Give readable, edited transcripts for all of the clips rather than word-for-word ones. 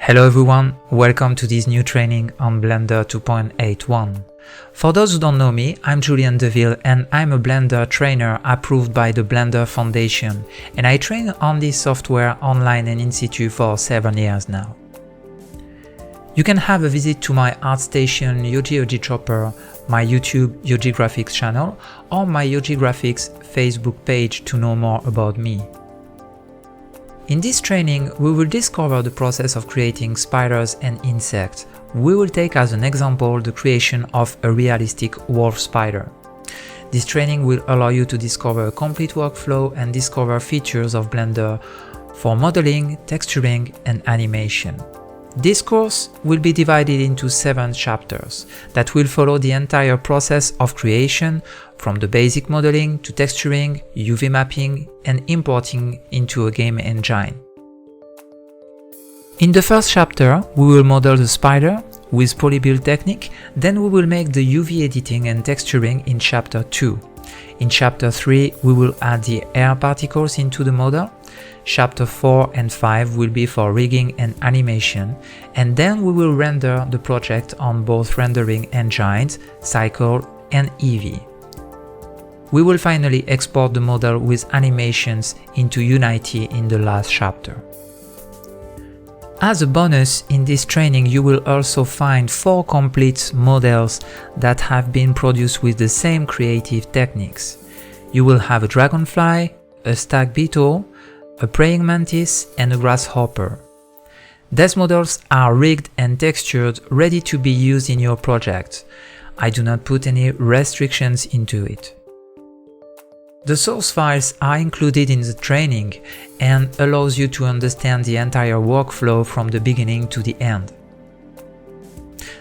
Hello everyone, welcome to this new training on Blender 2.81. For those who don't know me, I'm Julien Deville and I'm a Blender trainer approved by the Blender Foundation, and I train on this software online and in situ for 7 years now. You can have a visit to my ArtStation Yoji Chopper, my YouTube Yoji Graphics channel, or my Yoji Graphics Facebook page to know more about me. In this training, we will discover the process of creating spiders and insects. We will take as an example the creation of a realistic wolf spider. This training will allow you to discover a complete workflow and discover features of Blender for modeling, texturing, and animation. This course will be divided into 7 chapters that will follow the entire process of creation, from the basic modeling to texturing, UV mapping, and importing into a game engine. In the first chapter, we will model the spider with polybuild technique, then we will make the UV editing and texturing in chapter 2. In chapter 3, we will add the air particles into the model. Chapter 4 and 5 will be for rigging and animation, and then we will render the project on both rendering engines, Cycle and Eevee. We will finally export the model with animations into Unity in the last chapter. As a bonus, in this training you will also find 4 complete models that have been produced with the same creative techniques. You will have a dragonfly, a stag beetle, a praying mantis, and a grasshopper. These models are rigged and textured, ready to be used in your project. I do not put any restrictions into it. The source files are included in the training and allows you to understand the entire workflow from the beginning to the end.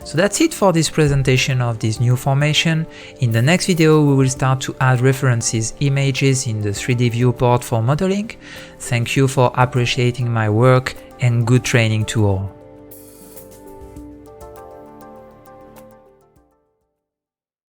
So that's it for this presentation of this new formation. In the next video we will start to add references, images in the 3D viewport for modeling. Thank you for appreciating my work and good training to all.